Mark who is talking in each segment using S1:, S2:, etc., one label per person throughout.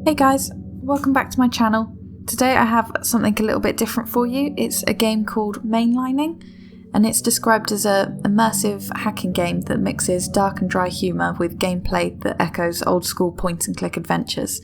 S1: Hey guys, welcome back to my channel. Today I have something a little bit different for you. It's a game called Mainlining, and it's described as an immersive hacking game that mixes dark and dry humour with gameplay that echoes old school point and click adventures.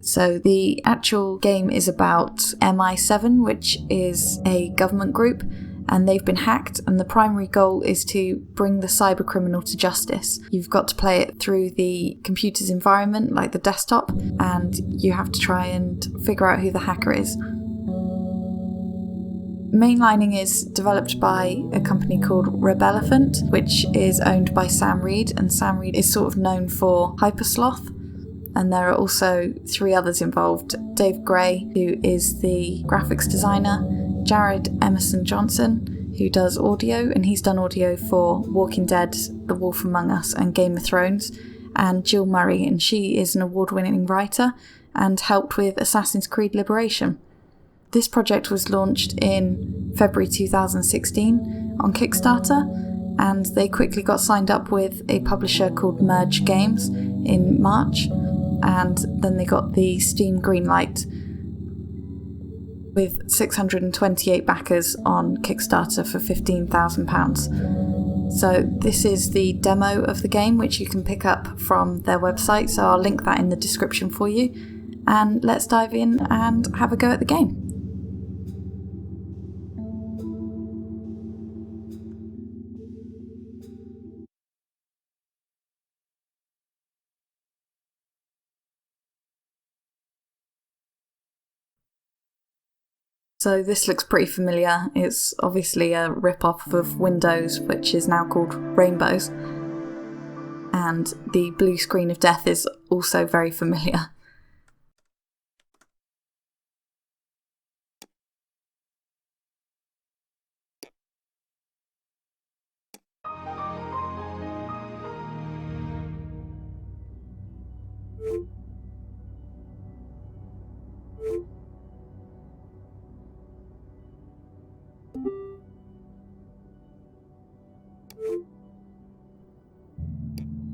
S1: So the actual game is about MI7, which is a government group, and they've been hacked, and the primary goal is to bring the cyber criminal to justice. You've got to play it through the computer's environment, like the desktop, and you have to try and figure out who the hacker is. Mainlining is developed by a company called Rebelephant, which is owned by Sam Reed, and Sam Reed is sort of known for Hypersloth. And there are also 3 others involved. Dave Gray, who is the graphics designer, Jared Emerson Johnson, who does audio, and he's done audio for Walking Dead, The Wolf Among Us and Game of Thrones, and Jill Murray, and she is an award-winning writer and helped with Assassin's Creed Liberation. This project was launched in February 2016 on Kickstarter, and they quickly got signed up with a publisher called Merge Games in March, and then they got the Steam greenlight with 628 backers on Kickstarter for £15,000. So this is the demo of the game, which you can pick up from their website, so I'll link that in the description for you. And let's dive in and have a go at the game. So this looks pretty familiar. It's obviously a rip-off of Windows, which is now called Rainbows. And the blue screen of death is also very familiar.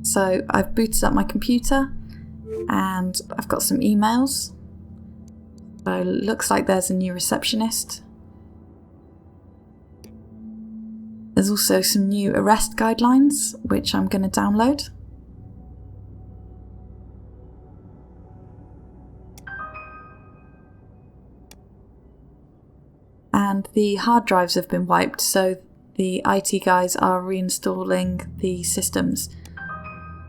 S1: So I've booted up my computer and I've got some emails. So it looks like there's a new receptionist. There's also some new arrest guidelines, which I'm going to download. And the hard drives have been wiped, so the IT guys are reinstalling the systems.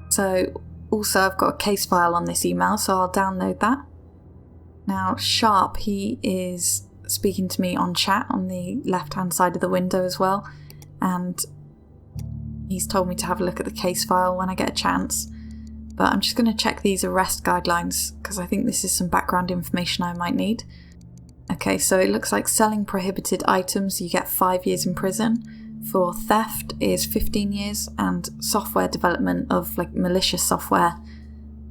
S1: So also I've got a case file on this email, so I'll download that. Now Sharp, he is speaking to me on chat on the left hand side of the window as well, and he's told me to have a look at the case file when I get a chance. But I'm just going to check these arrest guidelines because I think this is some background information I might need. Okay, so it looks like selling prohibited items, you get 5 years in prison. For theft is 15 years, and software development of malicious software,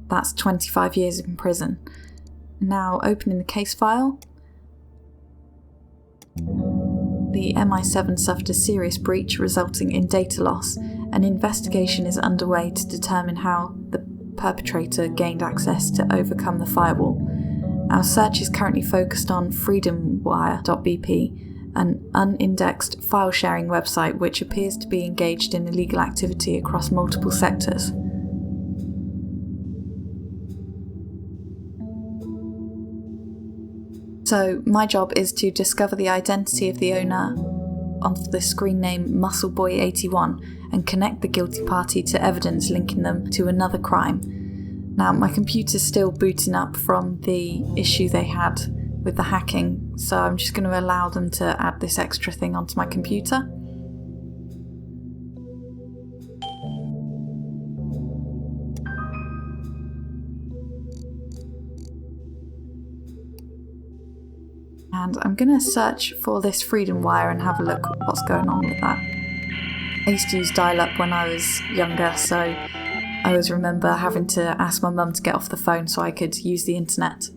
S1: that's 25 years in prison. Now opening the case file. The MI7 suffered a serious breach resulting in data loss. An investigation is underway to determine how the perpetrator gained access to overcome the firewall. Our search is currently focused on freedomwire.bp, an unindexed file-sharing website which appears to be engaged in illegal activity across multiple sectors. So my job is to discover the identity of the owner of the screen name Muscleboy81 and connect the guilty party to evidence linking them to another crime. Now my computer's still booting up from the issue they had with the hacking, so I'm just going to allow them to add this extra thing onto my computer. And I'm going to search for this Freedom Wire and have a look what's going on with that. I used to use dial-up when I was younger, so I always remember having to ask my mum to get off the phone so I could use the internet.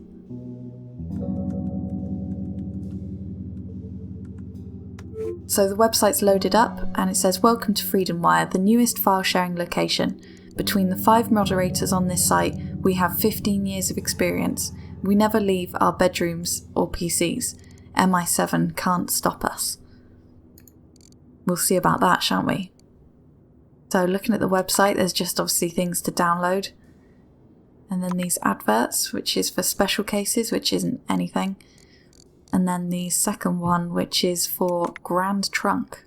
S1: So the website's loaded up and it says, "Welcome to Freedom Wire, the newest file sharing location. Between the 5 moderators on this site, we have 15 years of experience. We never leave our bedrooms or PCs. MI7 can't stop us. We'll see about that, shan't we? So looking at the website, there's just obviously things to download. And then these adverts, which is for special cases, which isn't anything. And then the second one, which is for Grand Trunk.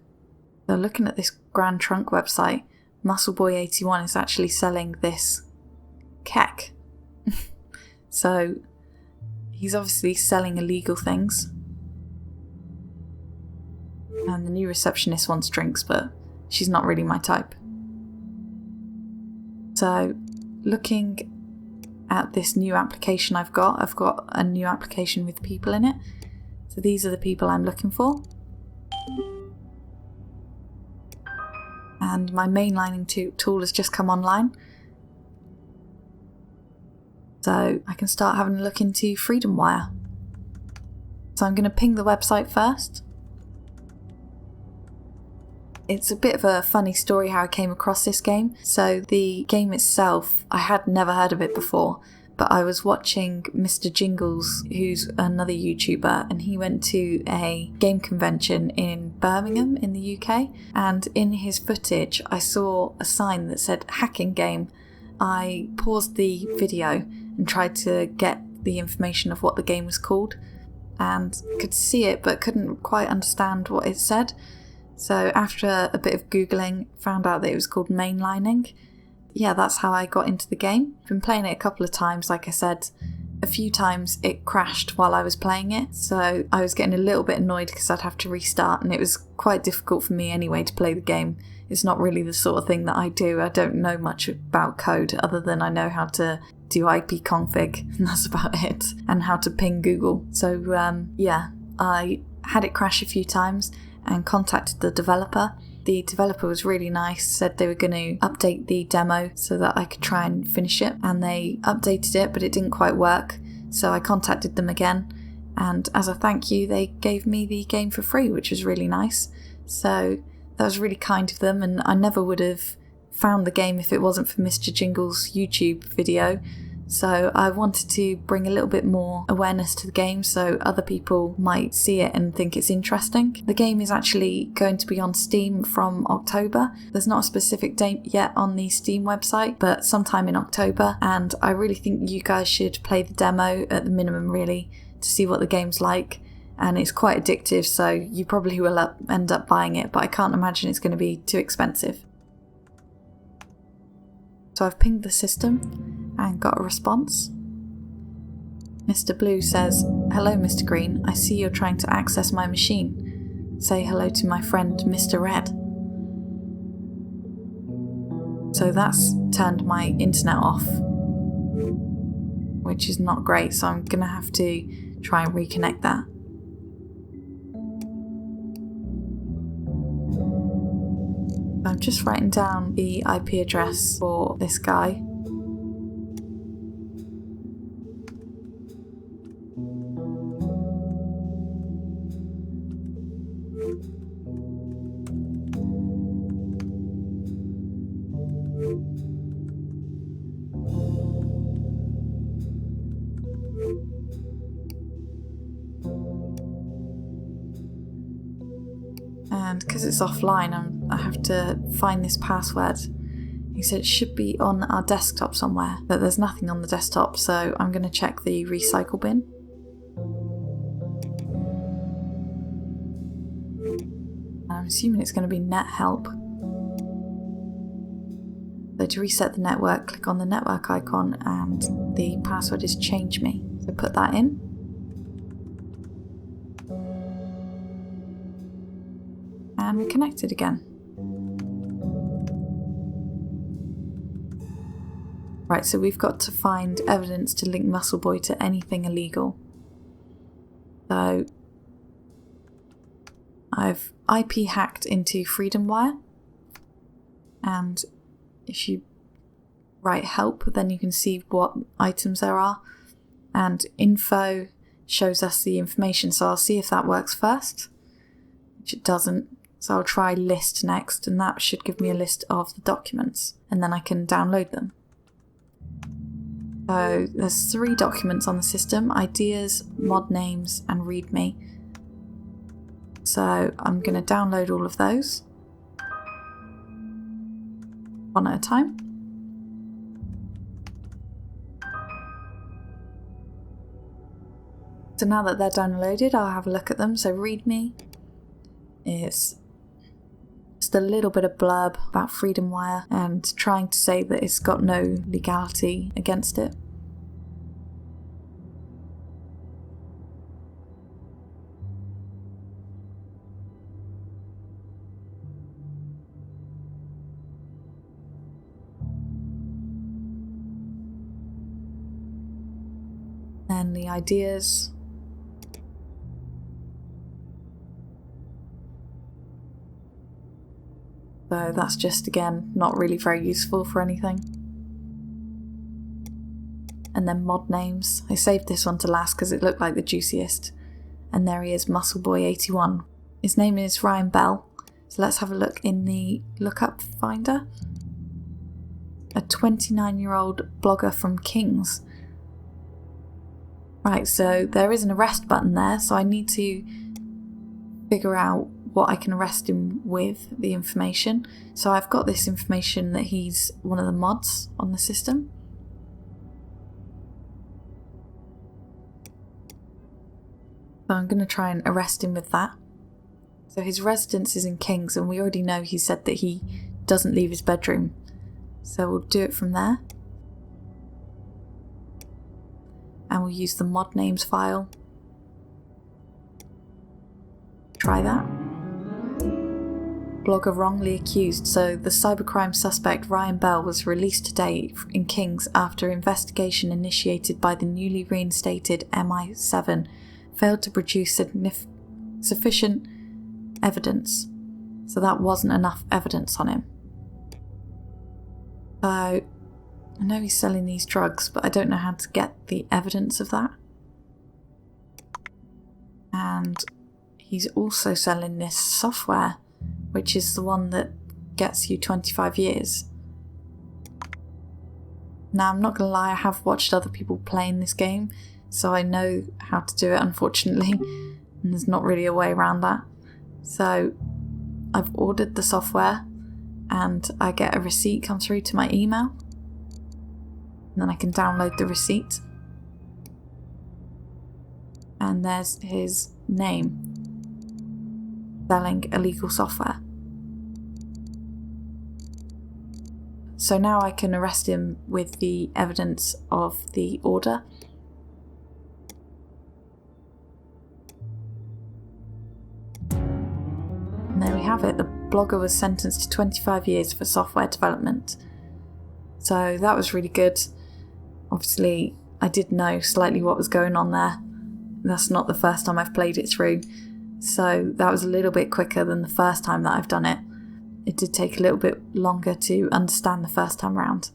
S1: So looking at this Grand Trunk website, Muscleboy81 is actually selling this kek. So he's obviously selling illegal things. And the new receptionist wants drinks, but she's not really my type. So looking at this new application I've got a new application with people in it. So these are the people I'm looking for. And my mainlining tool has just come online. So I can start having a look into Freedom Wire. So I'm going to ping the website first. It's a bit of a funny story how I came across this game. So the game itself, I had never heard of it before, but I was watching Mr. Jingles, who's another YouTuber, and he went to a game convention in Birmingham in the UK, and in his footage I saw a sign that said hacking game. I paused the video and tried to get the information of what the game was called, and could see it but couldn't quite understand what it said. So after a bit of Googling, found out that it was called Mainlining. Yeah, that's how I got into the game. Been playing it a couple of times, like I said. A few times it crashed while I was playing it, so I was getting a little bit annoyed because I'd have to restart, and it was quite difficult for me anyway to play the game. It's not really the sort of thing that I do. I don't know much about code other than I know how to do IP config, and that's about it, and how to ping Google. So yeah, I had it crash a few times and contacted the developer. The developer was really nice, said they were going to update the demo so that I could try and finish it, and they updated it, but it didn't quite work. So I contacted them again, and as a thank you they gave me the game for free, which was really nice. So that was really kind of them, and I never would have found the game if it wasn't for Mr. Jingle's YouTube video. So I wanted to bring a little bit more awareness to the game so other people might see it and think it's interesting. The game is actually going to be on Steam from October. There's not a specific date yet on the Steam website, but sometime in October, and I really think you guys should play the demo at the minimum, really, to see what the game's like. And it's quite addictive, so you probably will end up buying it, but I can't imagine it's going to be too expensive. So I've pinged the system and got a response. Mr. Blue says, "Hello Mr. Green, I see you're trying to access my machine. Say hello to my friend Mr. Red." So that's turned my internet off, which is not great, so I'm gonna have to try and reconnect that. I'm just writing down the IP address for this guy. And because it's offline, I have to find this password. He said it should be on our desktop somewhere, but there's nothing on the desktop, so I'm going to check the recycle bin. I'm assuming it's going to be net help. So to reset the network, click on the network icon, and the password is change me. So put that in. And we're connected again. Right, so we've got to find evidence to link Muscleboy to anything illegal. So I've IP hacked into Freedom Wire, and if you write help, then you can see what items there are, and info shows us the information, so I'll see if that works first, which it doesn't. So I'll try list next, and that should give me a list of the documents, and then I can download them. So there's 3 documents on the system: ideas, mod names, and readme. So I'm going to download all of those one at a time. So now that they're downloaded, I'll have a look at them. So readme is just a little bit of blurb about Freedom Wire and trying to say that it's got no legality against it. And the ideas. So that's just, again, not really very useful for anything. And then mod names. I saved this one to last because it looked like the juiciest. And there he is, Muscleboy81. His name is Ryan Bell. So let's have a look in the lookup finder. A 29-year-old blogger from Kings. Right, so there is an arrest button there, so I need to figure out what I can arrest him with, the information. So I've got this information that he's one of the mods on the system. So I'm going to try and arrest him with that. So his residence is in Kings, and we already know he said that he doesn't leave his bedroom. So we'll do it from there. And we'll use the mod names file. Try that. Blogger wrongly accused. So the cybercrime suspect Ryan Bell was released today in Kings after investigation initiated by the newly reinstated MI7 failed to produce sufficient evidence. So that wasn't enough evidence on him. So I know he's selling these drugs, but I don't know how to get the evidence of that. And he's also selling this software, which is the one that gets you 25 years. Now, I'm not going to lie, I have watched other people playing this game, so I know how to do it, unfortunately, and there's not really a way around that. So I've ordered the software, and I get a receipt come through to my email. And then I can download the receipt. And there's his name. Selling illegal software. So now I can arrest him with the evidence of the order. And there we have it. The blogger was sentenced to 25 years for software development. So that was really good. Obviously, I did know slightly what was going on there. That's not the first time I've played it through. So that was a little bit quicker than the first time that I've done it. It did take a little bit longer to understand the first time round.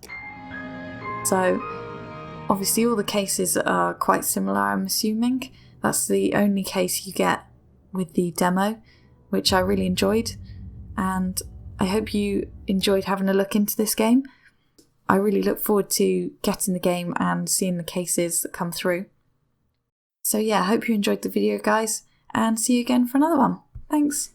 S1: So obviously all the cases are quite similar, I'm assuming. That's the only case you get with the demo, which I really enjoyed. And I hope you enjoyed having a look into this game. I really look forward to getting the game and seeing the cases that come through. So yeah, I hope you enjoyed the video, guys, and see you again for another one. Thanks.